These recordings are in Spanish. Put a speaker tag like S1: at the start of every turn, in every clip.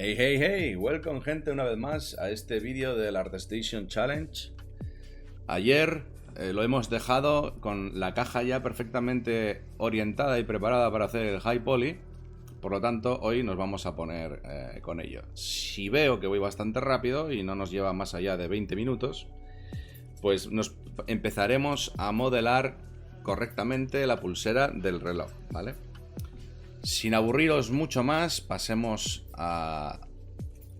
S1: Hey, hey, hey, welcome gente una vez más a este vídeo del ArtStation Challenge. Ayer lo hemos dejado con la caja ya perfectamente orientada y preparada para hacer el High Poly. Por lo tanto, hoy nos vamos a poner con ello. Si veo que voy bastante rápido y no nos lleva más allá de 20 minutos, pues nos empezaremos a modelar correctamente la pulsera del reloj, ¿vale? Sin aburriros mucho más, pasemos a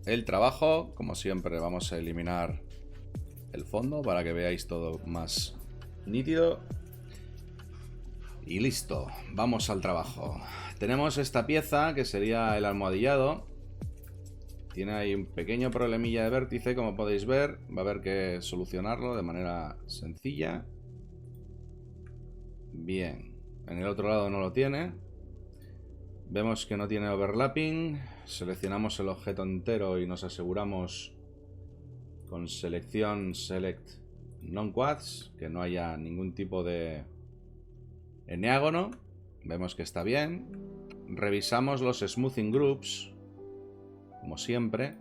S1: el trabajo. Como siempre, vamos a eliminar el fondo para que veáis todo más nítido. Y listo, vamos al trabajo. Tenemos esta pieza que sería el almohadillado. Tiene ahí un pequeño problemilla de vértice, como podéis ver. Va a haber que solucionarlo de manera sencilla. Bien, en el otro lado no lo tiene. Vemos que no tiene overlapping. Seleccionamos el objeto entero y nos aseguramos con selección Select Non-Quads que no haya ningún tipo de eneágono. Vemos que está bien. Revisamos los Smoothing Groups, como siempre.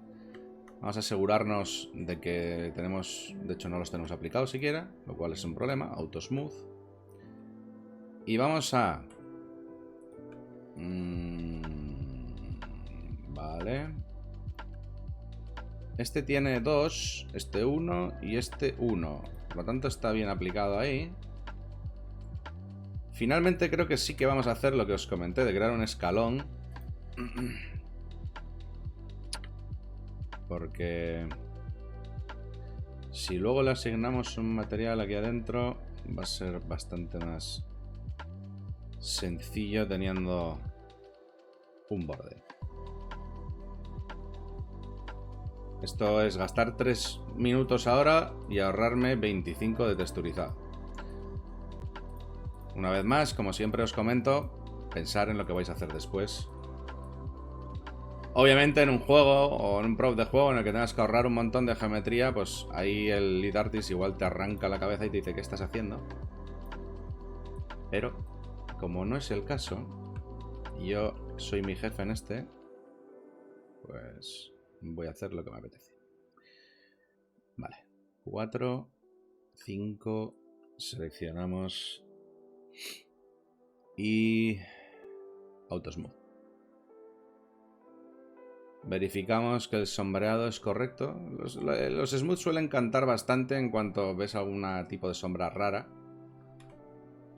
S1: Vamos a asegurarnos de que tenemos... De hecho no los tenemos aplicados siquiera, lo cual es un problema. Auto Smooth. Y vamos a... Vale. Este tiene 2, este 1 y este 1. Por lo tanto está bien aplicado ahí. Finalmente creo que sí que vamos a hacer lo que os comenté, de crear un escalón. Porque si luego le asignamos un material aquí adentro, va a ser bastante más sencillo teniendo un borde. Esto es gastar 3 minutos ahora y ahorrarme 25 de texturizado. Una vez más, como siempre os comento, pensar en lo que vais a hacer después. Obviamente en un juego o en un prop de juego en el que tengas que ahorrar un montón de geometría, pues ahí el lead artist igual te arranca la cabeza y te dice ¿qué estás haciendo? Pero como no es el caso, yo soy mi jefe en este, pues voy a hacer lo que me apetece. Vale, 4, 5, seleccionamos y Auto Smooth. Verificamos que el sombreado es correcto. Los Smooth suelen cantar bastante en cuanto ves algún tipo de sombra rara.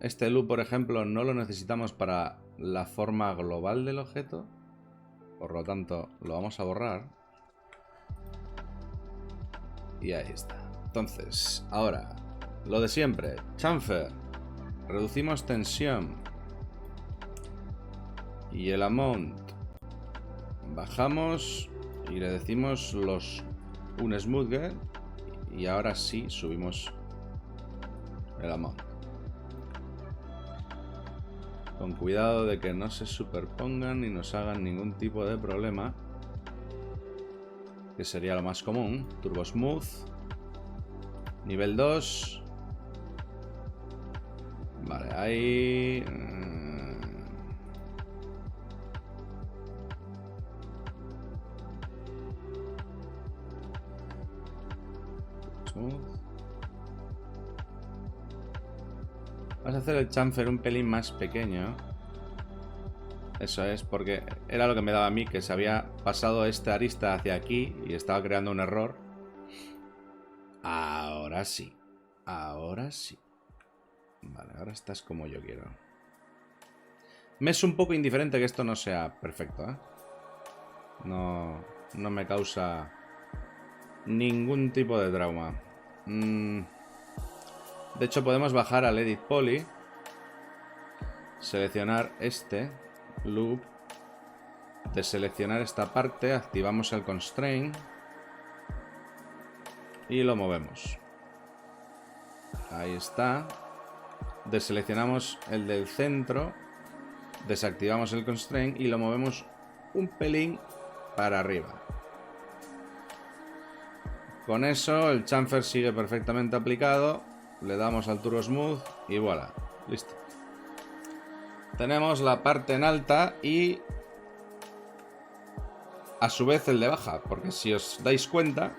S1: Este loop, por ejemplo, no lo necesitamos para la forma global del objeto. Por lo tanto, lo vamos a borrar. Y ahí está. Entonces, ahora, lo de siempre. Chamfer. Reducimos tensión. Y el amount. Bajamos y le decimos un smooth. Y ahora sí subimos el amount. Con cuidado de que no se superpongan ni nos hagan ningún tipo de problema. Que sería lo más común. Turbo Smooth. Nivel 2. Vale, ahí... Smooth. Vamos a hacer el chamfer un pelín más pequeño. Eso es, porque era lo que me daba a mí, que se había pasado esta arista hacia aquí y estaba creando un error. Ahora sí. Ahora sí. Vale, ahora estás como yo quiero. Me es un poco indiferente que esto no sea perfecto, ¿eh? No me causa ningún tipo de trauma. De hecho, podemos bajar al Edit Poly. Seleccionar este loop, deseleccionar esta parte, activamos el constraint y lo movemos. Ahí está. Deseleccionamos el del centro, desactivamos el constraint y lo movemos un pelín para arriba. Con eso el chamfer sigue perfectamente aplicado. Le damos al Turbo Smooth y voilà, listo. Tenemos la parte en alta y a su vez el de baja, porque si os dais cuenta,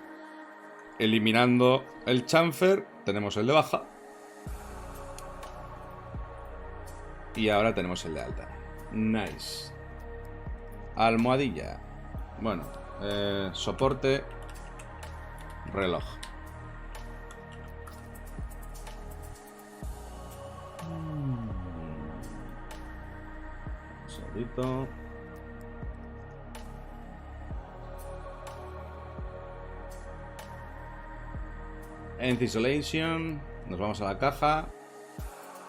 S1: eliminando el chamfer, tenemos el de baja. Y ahora tenemos el de alta. Nice. Almohadilla. Bueno, soporte, reloj. Un segundito. End Isolation. Nos vamos a la caja.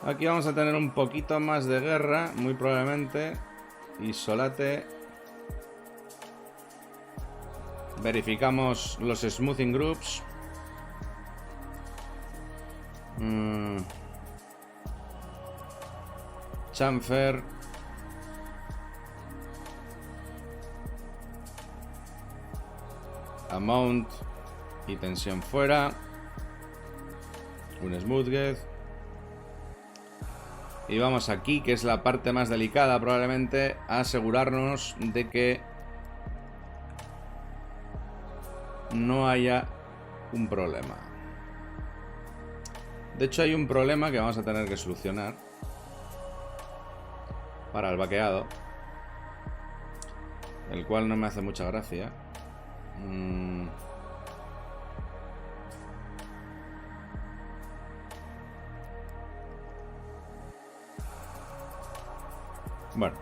S1: Aquí vamos a tener un poquito más de guerra, muy probablemente. Isolate. Verificamos los smoothing groups. Chamfer. Amount y tensión fuera. Un smooth get. Y vamos aquí, que es la parte más delicada probablemente, a asegurarnos de que no haya un problema. De hecho hay un problema que vamos a tener que solucionar para el vaqueado, el cual no me hace mucha gracia. Bueno,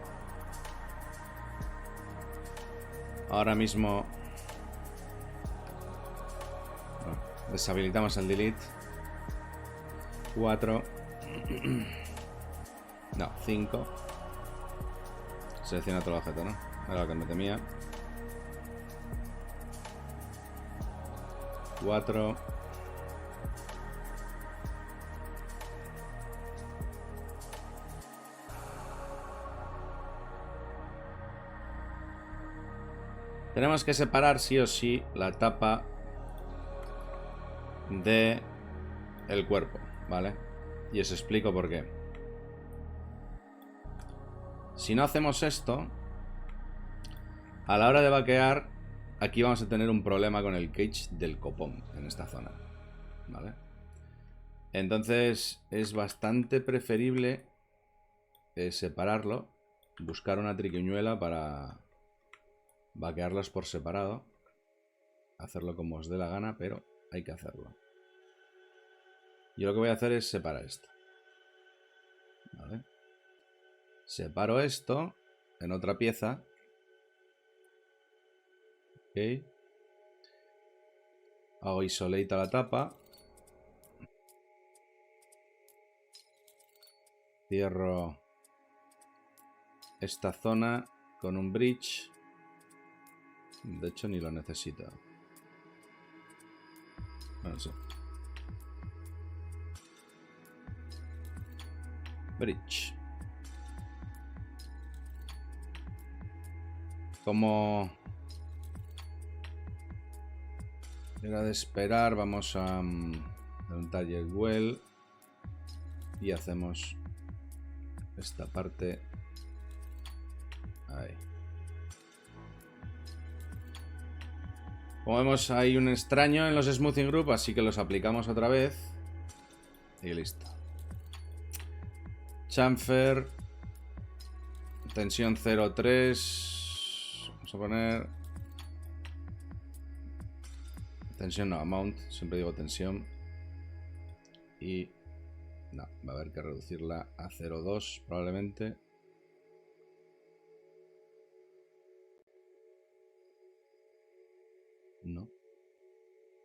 S1: ahora mismo deshabilitamos el delete. 4. No, 5. Selecciona todo el objeto, ¿no? Era lo que me temía. 4. Tenemos que separar sí o sí la tapa de el cuerpo, ¿vale? Y os explico por qué. Si no hacemos esto, a la hora de vaquear, aquí vamos a tener un problema con el cage del copón en esta zona, ¿vale? Entonces es bastante preferible separarlo, buscar una triquiñuela para vaquearlos por separado, hacerlo como os dé la gana, pero hay que hacerlo. Yo lo que voy a hacer es separar esto, ¿vale? Separo esto en otra pieza. Ok. Hago isolate a la tapa. Cierro esta zona con un bridge. De hecho, ni lo necesito. Bueno, sí. Bridge. Como era de esperar, vamos a un target well y hacemos esta parte ahí. Como vemos, hay un extraño en los smoothing group, así que los aplicamos otra vez y listo. Chamfer, tensión 0,3. Vamos a poner tensión, no, amount, siempre digo tensión. Y no, va a haber que reducirla a 0,2 probablemente. No.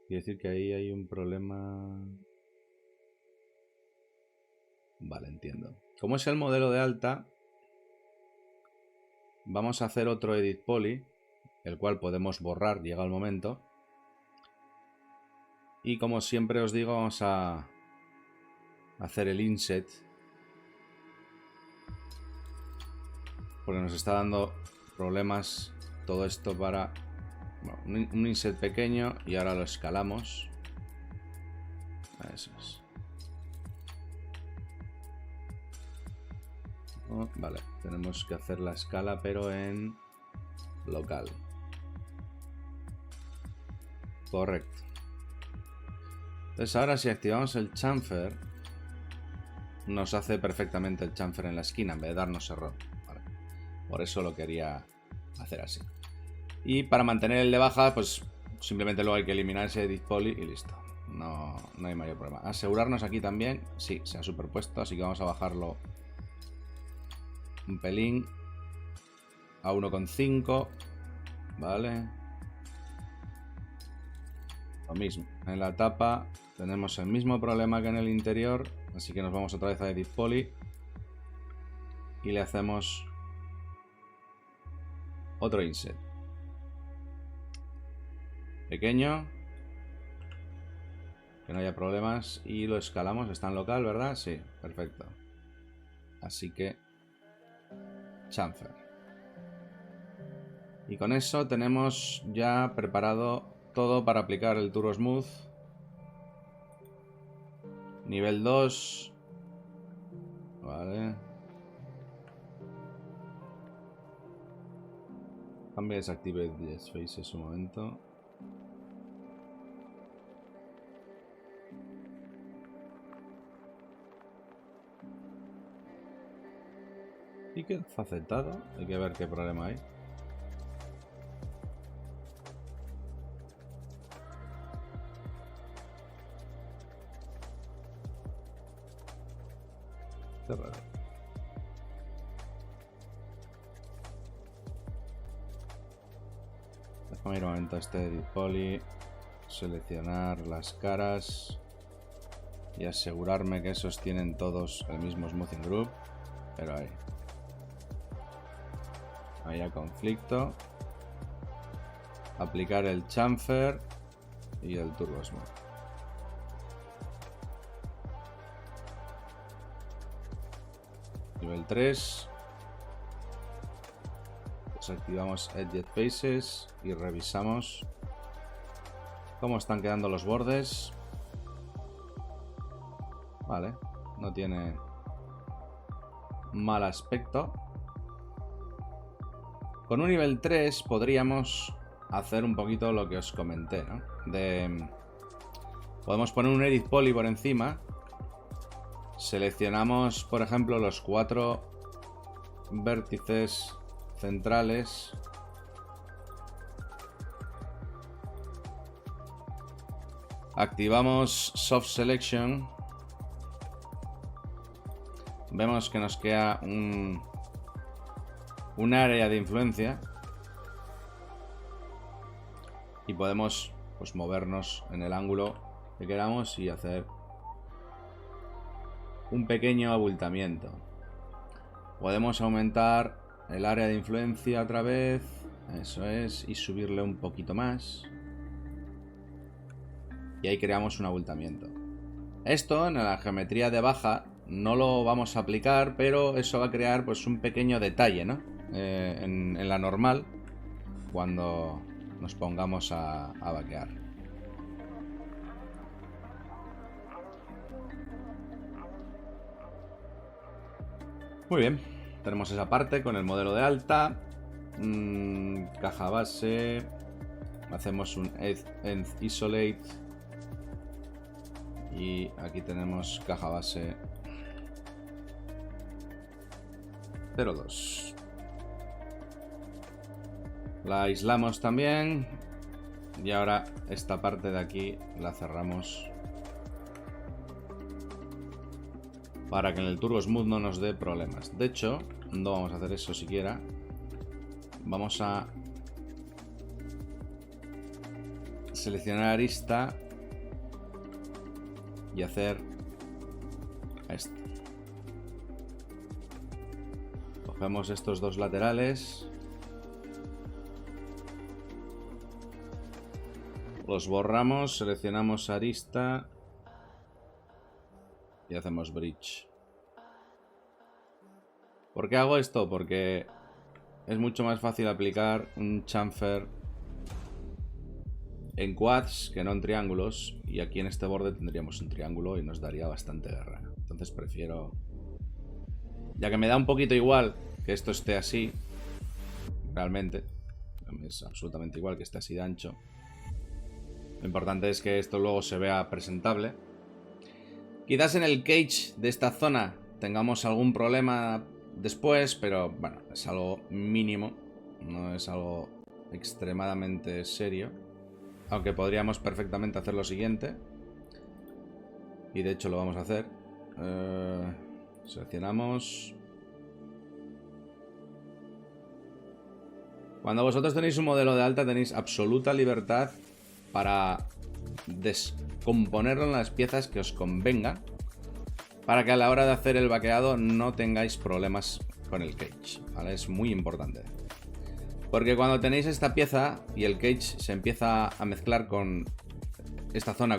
S1: Quiere decir que ahí hay un problema. Vale, entiendo. Como es el modelo de alta, vamos a hacer otro edit poly, el cual podemos borrar llega el momento. Y como siempre os digo, vamos a hacer el inset, porque nos está dando problemas todo esto para un inset pequeño, y ahora lo escalamos. Eso es. Vale, tenemos que hacer la escala pero en local. Correcto. Entonces ahora si activamos el chamfer, nos hace perfectamente el chamfer en la esquina en vez de darnos error. Vale. Por eso lo quería hacer así. Y para mantener el de baja, pues simplemente luego hay que eliminar ese edit poly y listo. No hay mayor problema. Asegurarnos aquí también. Sí, se ha superpuesto, así que vamos a bajarlo un pelín a 1,5. Vale. Lo mismo. En la tapa tenemos el mismo problema que en el interior, así que nos vamos otra vez a edit poly y le hacemos otro inset. Pequeño. Que no haya problemas. Y lo escalamos. Está en local, ¿verdad? Sí, perfecto. Así que chamfer. Y con eso tenemos ya preparado todo para aplicar el Turbo Smooth. Nivel 2. Vale. Cambia, desactive Edge Faces un momento. Ticket facetado. Hay que ver qué problema hay. Qué raro. Déjame ir un momento a este edit poly. Seleccionar las caras. Y asegurarme que esos tienen todos el mismo smoothing group. Pero ahí. Ahí hay conflicto. Aplicar el chamfer y el Turbo Smooth. Nivel 3. Desactivamos Edge Faces y revisamos cómo están quedando los bordes. Vale, no tiene mal aspecto. Con un nivel 3 podríamos hacer un poquito lo que os comenté, ¿no? Podemos poner un edit poly por encima. Seleccionamos, por ejemplo, los 4 vértices centrales. Activamos Soft Selection. Vemos que nos queda un área de influencia. Y podemos pues movernos en el ángulo que queramos y hacer un pequeño abultamiento. Podemos aumentar el área de influencia otra vez. Eso es. Y subirle un poquito más. Y ahí creamos un abultamiento. Esto en la geometría de baja no lo vamos a aplicar, pero eso va a crear pues un pequeño detalle, ¿no? En la normal, cuando nos pongamos a vaquear. Muy bien, tenemos esa parte con el modelo de alta. Caja base. Hacemos un End Isolate. Y aquí tenemos caja base 02. La aislamos también. Y ahora esta parte de aquí la cerramos para que en el Turbo Smooth no nos dé problemas. De hecho, no vamos a hacer eso siquiera. Vamos a seleccionar arista y hacer esto. Cogemos estos dos laterales, los borramos, seleccionamos arista y hacemos bridge. ¿Por qué hago esto? Porque es mucho más fácil aplicar un chamfer en quads que no en triángulos, y aquí en este borde tendríamos un triángulo y nos daría bastante guerra. Entonces prefiero, ya que me da un poquito igual que esto esté así, realmente es absolutamente igual que esté así de ancho, Lo importante es que esto luego se vea presentable. Quizás en el cage de esta zona tengamos algún problema después, pero bueno, es algo mínimo, no es algo extremadamente serio. Aunque podríamos perfectamente hacer lo siguiente. Y de hecho lo vamos a hacer. Seleccionamos. Cuando vosotros tenéis un modelo de alta tenéis absoluta libertad para descomponerlo en las piezas que os convenga, para que a la hora de hacer el vaqueado no tengáis problemas con el cage, ¿vale? Es muy importante. Porque cuando tenéis esta pieza y el cage se empieza a mezclar con esta zona,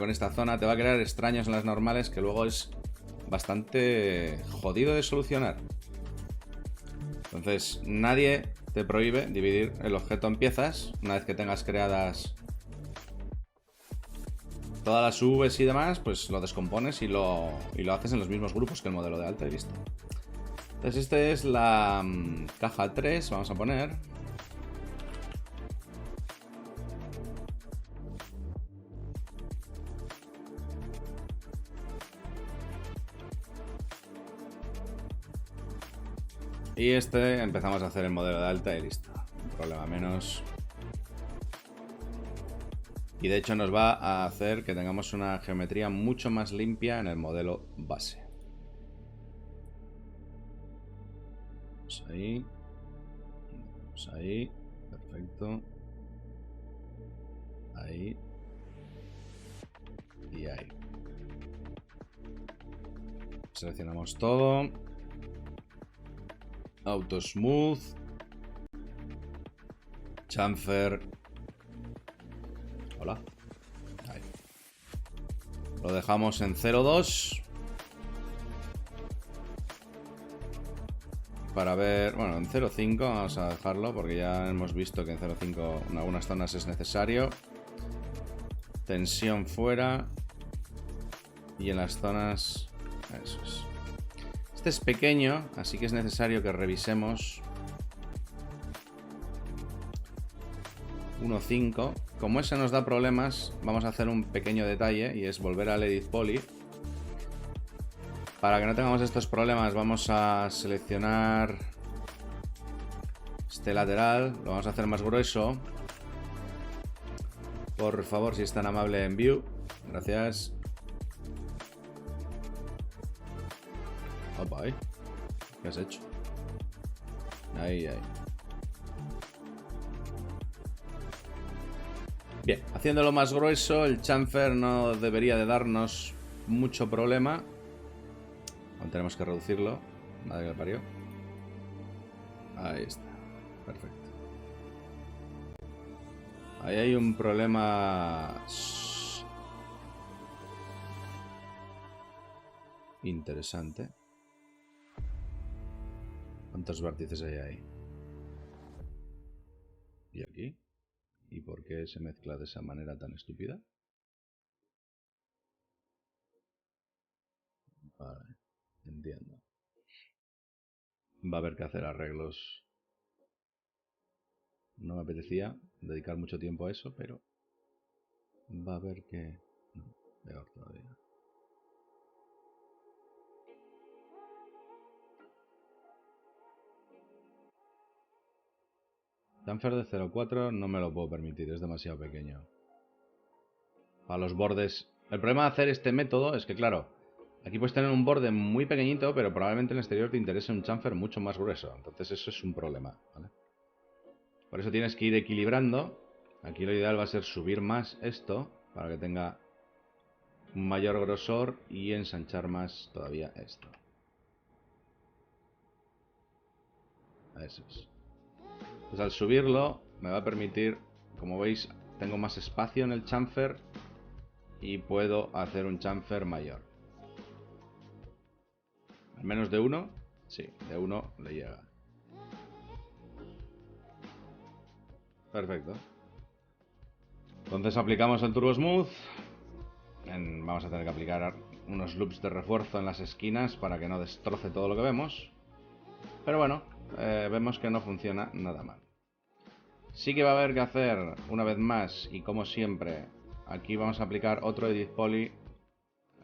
S1: te va a crear extraños en las normales que luego es bastante jodido de solucionar. Entonces, nadie te prohíbe dividir el objeto en piezas una vez que tengas creadas todas las Vs y demás, pues lo descompones y lo haces en los mismos grupos que el modelo de alta y listo. Entonces, esta es la caja 3, vamos a poner. Y empezamos a hacer el modelo de alta y listo. Un problema menos. Y de hecho nos va a hacer que tengamos una geometría mucho más limpia en el modelo base. Vamos ahí. Vamos ahí. Perfecto. Ahí. Y ahí. Seleccionamos todo. Auto Smooth. Chamfer. Hola. Ahí. Lo dejamos en 0,2. Para ver... Bueno, en 0,5 vamos a dejarlo porque ya hemos visto que en 0,5 en algunas zonas es necesario. Tensión fuera. Y en las zonas... Eso es. Este es pequeño, así que es necesario que revisemos 1.5. Como ese nos da problemas, vamos a hacer un pequeño detalle y es volver al Edit Poly. Para que no tengamos estos problemas, vamos a seleccionar este lateral, lo vamos a hacer más grueso. Por favor, si es tan amable, en View. Gracias. Opa, ¿qué has hecho? Ahí, ahí. Bien, haciéndolo más grueso, el chamfer no debería de darnos mucho problema. Aún tenemos que reducirlo. Madre que lo parió. Ahí está. Perfecto. Ahí hay un problema interesante. ¿Cuántos vértices hay ahí? ¿Y aquí? ¿Y por qué se mezcla de esa manera tan estúpida? Vale, entiendo. Va a haber que hacer arreglos. No me apetecía dedicar mucho tiempo a eso, pero va a haber que... No, peor todavía. Chamfer de 0,4 no me lo puedo permitir, es demasiado pequeño. Para los bordes... El problema de hacer este método es que, claro, aquí puedes tener un borde muy pequeñito, pero probablemente en el exterior te interese un chamfer mucho más grueso. Entonces eso es un problema, ¿vale? Por eso tienes que ir equilibrando. Aquí lo ideal va a ser subir más esto, para que tenga un mayor grosor y ensanchar más todavía esto. Eso es. Pues al subirlo me va a permitir, como veis, tengo más espacio en el chamfer y puedo hacer un chamfer mayor. ¿Al menos de 1? Sí, de 1 le llega. Perfecto. Entonces aplicamos el Turbo Smooth. Vamos a tener que aplicar unos loops de refuerzo en las esquinas para que no destroce todo lo que vemos. Pero bueno, vemos que no funciona nada mal. Sí que va a haber que hacer, una vez más, y como siempre, Aquí vamos a aplicar otro Edit Poly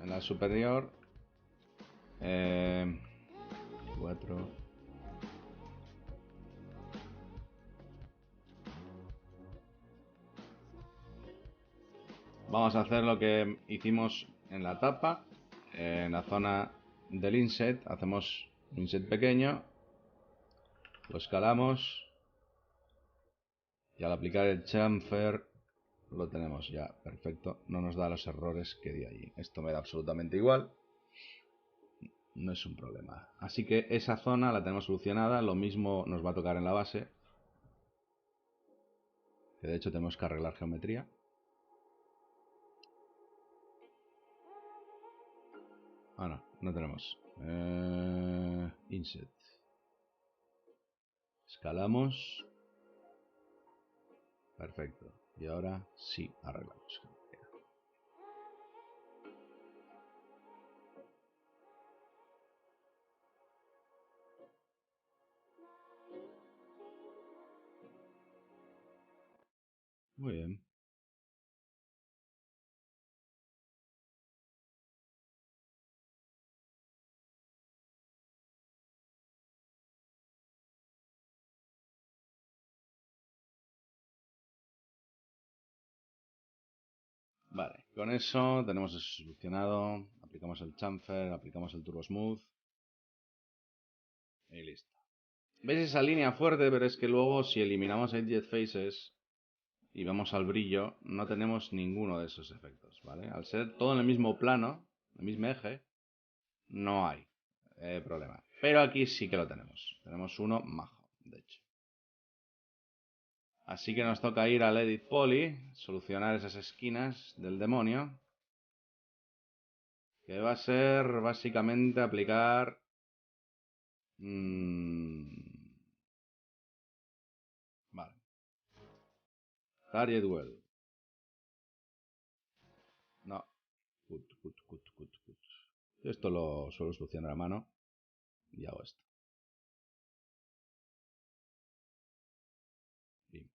S1: en la superior. 4. Vamos a hacer lo que hicimos en la tapa. En la zona del inset hacemos un inset pequeño, lo escalamos y al aplicar el chamfer lo tenemos ya perfecto. No nos da los errores que di allí. Esto me da absolutamente igual. No es un problema. Así que esa zona la tenemos solucionada. Lo mismo nos va a tocar en la base, que de hecho tenemos que arreglar geometría. Ah, no, no tenemos. Inset. Escalamos. Perfecto. Y ahora sí arreglamos. Muy bien. Vale, con eso tenemos eso solucionado. Aplicamos el chamfer, aplicamos el turbo smooth. Y listo. ¿Veis esa línea fuerte? Pero es que luego si eliminamos Edge Faces y vamos al brillo, no tenemos ninguno de esos efectos, ¿vale? Al ser todo en el mismo plano, el mismo eje, no hay problema. Pero aquí sí que lo tenemos. Tenemos uno majo, de hecho. Así que nos toca ir al Edit Poly, solucionar esas esquinas del demonio. Que va a ser básicamente aplicar... Vale. Target Well. No. Cut. Esto lo suelo solucionar a mano. Y hago esto. Bien.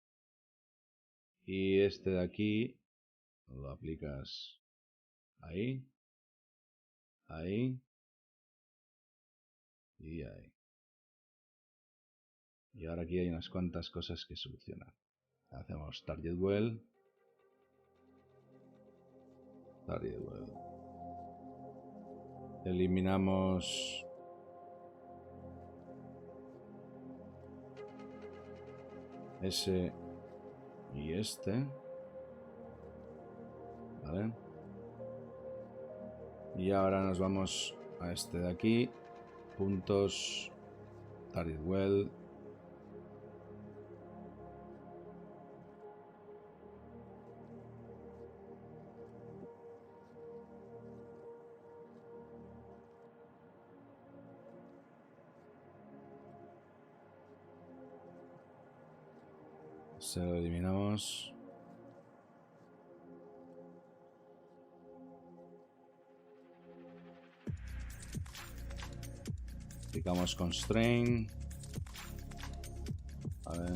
S1: Y este de aquí lo aplicas ahí. Ahí. Y ahí. Y ahora aquí hay unas cuantas cosas que solucionar. Hacemos Target Well. Target Well. Eliminamos ese y este. Vale. Y ahora nos vamos a este de aquí. Puntos. Target Well. Se lo eliminamos. Aplicamos Constraint. A ver.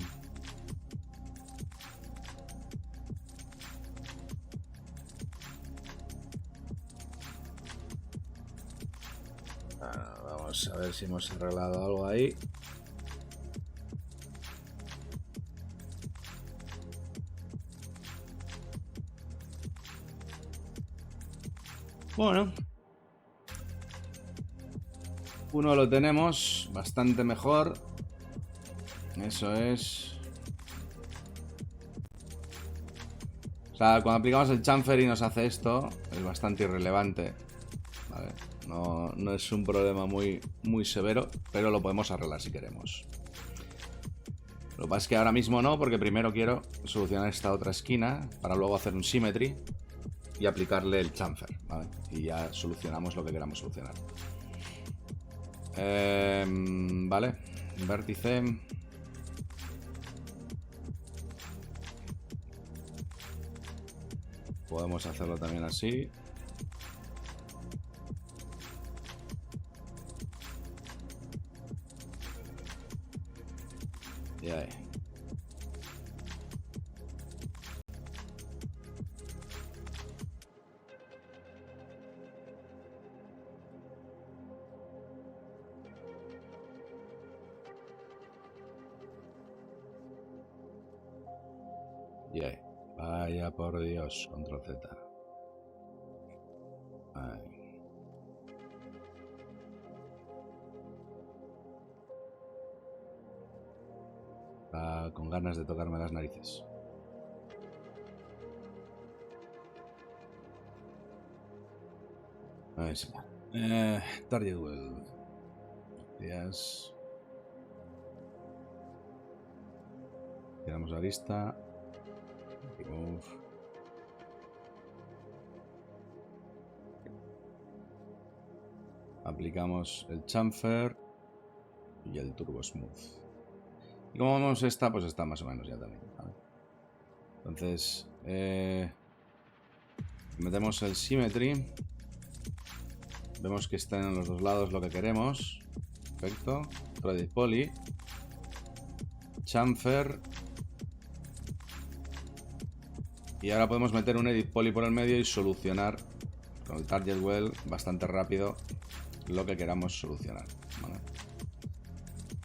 S1: Vamos a ver si hemos arreglado algo ahí. Bueno, uno lo tenemos bastante mejor. Eso es. O sea, cuando aplicamos el chamfer y nos hace esto, es bastante irrelevante. Vale. No es un problema muy severo, pero lo podemos arreglar si queremos. Lo que pasa es que ahora mismo no, porque primero quiero solucionar esta otra esquina para luego hacer un symmetry y aplicarle el chamfer, ¿vale? Y ya solucionamos lo que queramos solucionar. Vale, vértice. Podemos hacerlo también así. Y ahí. Yeah. Vaya por Dios, control Z. Ahí. Con ganas de tocarme las narices. A ver, señor. Target well. Gracias. Quedamos la lista. Remove. Aplicamos el chamfer y el turbo smooth. Y como vemos esta, pues está más o menos ya también, ¿vale? Entonces, metemos el symmetry. Vemos que están en los dos lados lo que queremos. Perfecto. Ready poly. Chamfer. Y ahora podemos meter un edit poly por el medio y solucionar con el target well bastante rápido lo que queramos solucionar, ¿vale?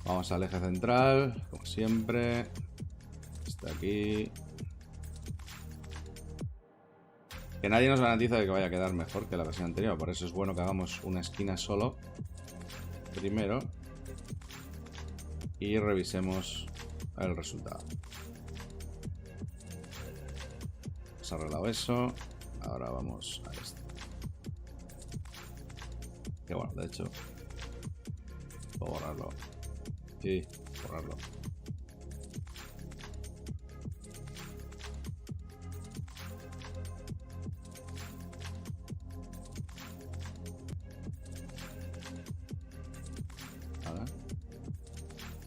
S1: Vamos al eje central, como siempre. Está aquí. Que nadie nos garantiza de que vaya a quedar mejor que la versión anterior. Por eso es bueno que hagamos una esquina solo primero y revisemos el resultado. Hemos arreglado eso. Ahora vamos a esto. Que bueno, de hecho, puedo borrarlo. Sí, borrarlo.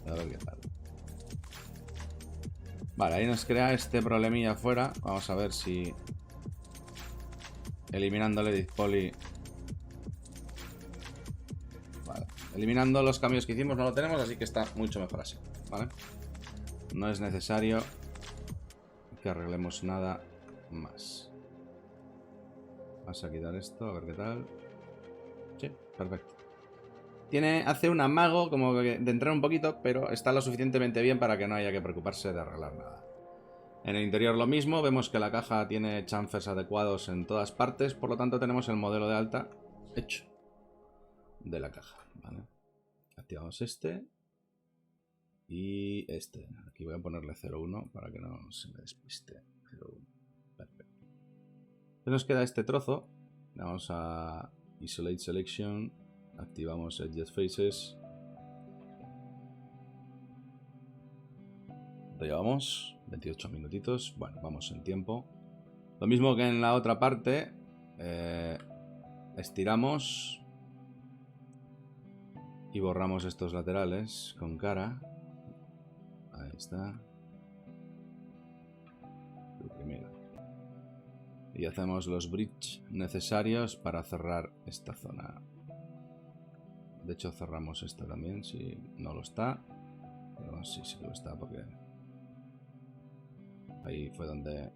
S1: A ver qué tal. Vale, ahí nos crea este problemilla afuera. Vamos a ver si eliminando el edit poly. Vale. Eliminando los cambios que hicimos no lo tenemos, así que está mucho mejor así, ¿vale? No es necesario que arreglemos nada más. Vamos a quitar esto, a ver qué tal. Sí, perfecto. Hace un amago como de entrar un poquito, pero está lo suficientemente bien para que no haya que preocuparse de arreglar nada. En el interior lo mismo, vemos que la caja tiene chamfers adecuados en todas partes, por lo tanto tenemos el modelo de alta hecho de la caja, ¿vale? Activamos este y este. Aquí voy a ponerle 0,1 para que no se me despiste. 0,1. Perfecto. Entonces nos queda este trozo. Vamos a Isolate Selection. Activamos Edge Faces. Lo llevamos 28 minutitos. Bueno, vamos en tiempo. Lo mismo que en la otra parte. Estiramos y borramos estos laterales con cara. Ahí está. Lo primero. Y hacemos los bridge necesarios para cerrar esta zona. De hecho cerramos esta también si no lo está. Pero sí, sí lo está porque ahí fue donde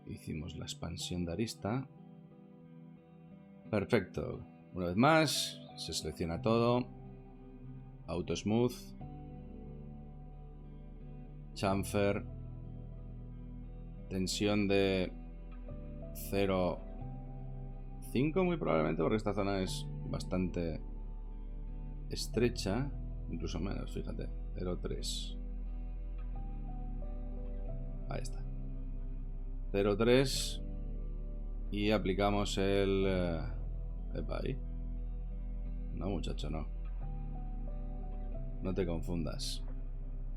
S1: hicimos la expansión de arista. Perfecto. Una vez más, se selecciona todo. Auto Smooth. Chamfer. Tensión de 0,5 muy probablemente porque esta zona es bastante estrecha. Incluso menos, fíjate. 0,3. Ahí está. 0,3 y aplicamos el... epa, ahí. No, muchacho, no. No te confundas.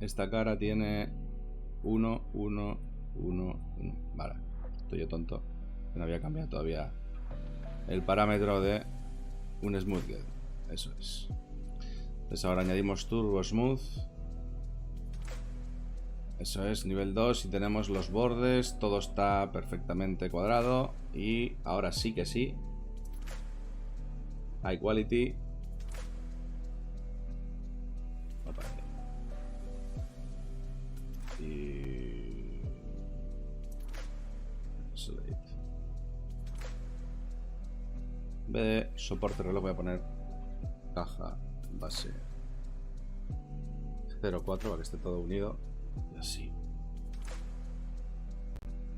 S1: Esta cara tiene 1, 1, 1, 1. Vale, estoy yo tonto. No había cambiado todavía el parámetro de un Smooth Get. Eso es. Entonces ahora añadimos Turbo Smooth. Eso es, nivel 2 y tenemos los bordes, todo está perfectamente cuadrado y ahora sí que sí. High Quality. Y... Select. En vez de soporte reloj voy a poner caja base 0,4 para que esté todo unido. Y así.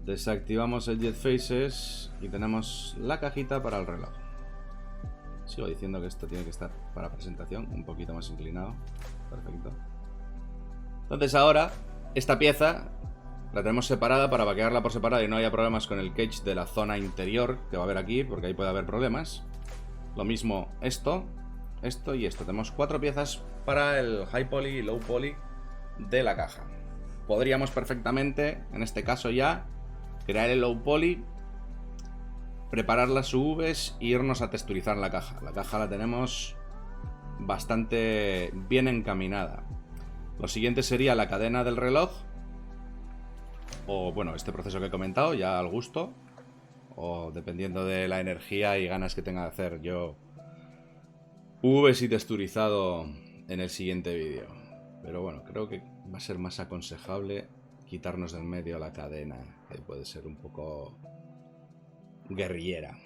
S1: Desactivamos el Jet Faces y tenemos la cajita para el reloj. Sigo diciendo que esto tiene que estar para presentación, un poquito más inclinado. Perfecto. Entonces ahora, esta pieza la tenemos separada para vaquearla por separado y no haya problemas con el cage de la zona interior que va a haber aquí, porque ahí puede haber problemas. Lo mismo esto y esto. Tenemos 4 piezas para el high poly y low poly de la caja. Podríamos perfectamente, en este caso ya, crear el low poly, preparar las UVs e irnos a texturizar la caja. La caja la tenemos bastante bien encaminada. Lo siguiente sería la cadena del reloj. O bueno, este proceso que he comentado, ya al gusto. O dependiendo de la energía y ganas que tenga de hacer yo UVs y texturizado en el siguiente vídeo. Pero bueno, creo que va a ser más aconsejable quitarnos del medio la cadena, que puede ser un poco guerrillera.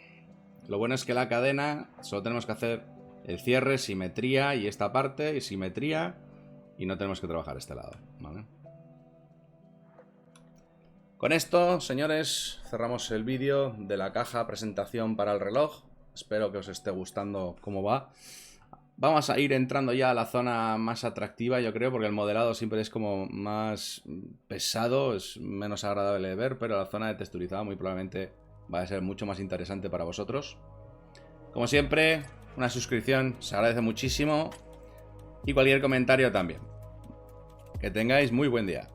S1: Lo bueno es que la cadena solo tenemos que hacer el cierre, simetría y esta parte, y simetría, y no tenemos que trabajar este lado, ¿vale? Con esto, señores, cerramos el vídeo de la caja presentación para el reloj. Espero que os esté gustando cómo va. Vamos a ir entrando ya a la zona más atractiva, yo creo, porque el modelado siempre es como más pesado, es menos agradable de ver, pero la zona de texturizado muy probablemente va a ser mucho más interesante para vosotros. Como siempre, una suscripción se agradece muchísimo y cualquier comentario también. Que tengáis muy buen día.